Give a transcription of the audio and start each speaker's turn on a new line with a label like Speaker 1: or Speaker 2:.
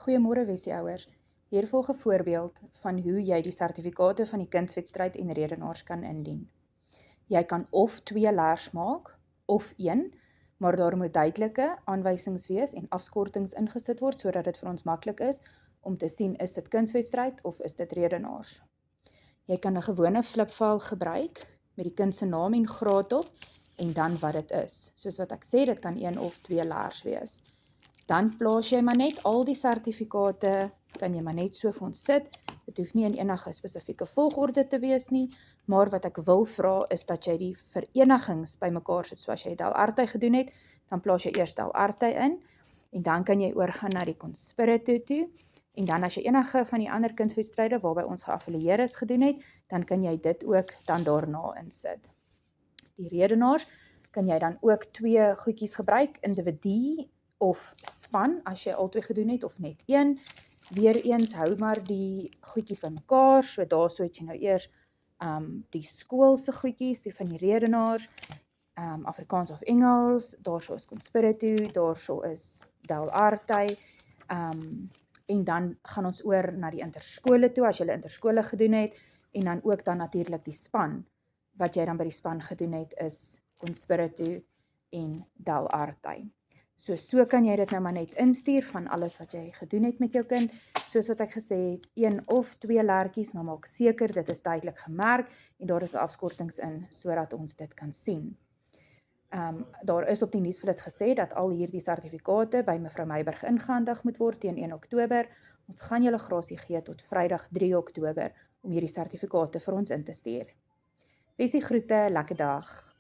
Speaker 1: Goeiemôre Wessieouers. Hier volg 'n voorbeeld van hoe jy die sertifikate van die kunswedstryd en redenaars kan indien. Jy kan of 2 leers maak of 1, maar daar moet duidelike aanwysings wees en afskortings ingesit word sodat dit vir ons maklik is om te sien is dit kunswedstryd of is dit redenaars. Jy kan 'n gewone flipfile gebruik met die kind se naam en graad op en dan wat dit is. Soos wat ek sê, dit kan 1 of 2 leers wees. Dan plaas jy maar net al die sertifikate, kan jy maar net so vir ons sit. Dit hoef nie in enige spesifieke volgorde te wees nie, maar wat ek wil vra is dat jy die verenigings bymekaar sit. So as jy Del Arte gedoen het, dan plaas jy eers Del Arte in en dan kan jy oorgaan na die Conspiritu toe. En dan as jy enige van die ander kunswedstryde waarby ons geaffilieer is gedoen het, dan kan jy dit ook dan daarna insit. Die redenaars kan jy dan ook 2 goedjies gebruik, individu of span, as jy albei gedoen het, of net 1. Weereens hou maar die goedjies bymekaar, so daarso het jy nou eers die skoolse goedjies, die van die redenaars, Afrikaans of Engels, daarso is Conspiritu, daarso is Del Arte, en dan gaan ons oor na die interskole toe, as jy interskole gedoen het, en dan ook dan natuurlik die span, wat jy dan by die span gedoen het, is Conspiritu en Del Arte. So kan jy dit nou maar net instuur van alles wat jy gedoen het met jou kind, soos wat ek gesê het, 1 of 2 leertjies, maar maak seker dit is duidelik gemerk en daar is afskortings in, sodat ons dit kan sien. Daar is op die nuusflits gesê dat al hierdie sertifikate by mevrou Meiburg ingehandig moet word teen 1 Oktober. Ons gaan julle grasie gee tot Vrydag 3 Oktober om hierdie sertifikate vir ons in te stuur. Wessie groete, lekker dag.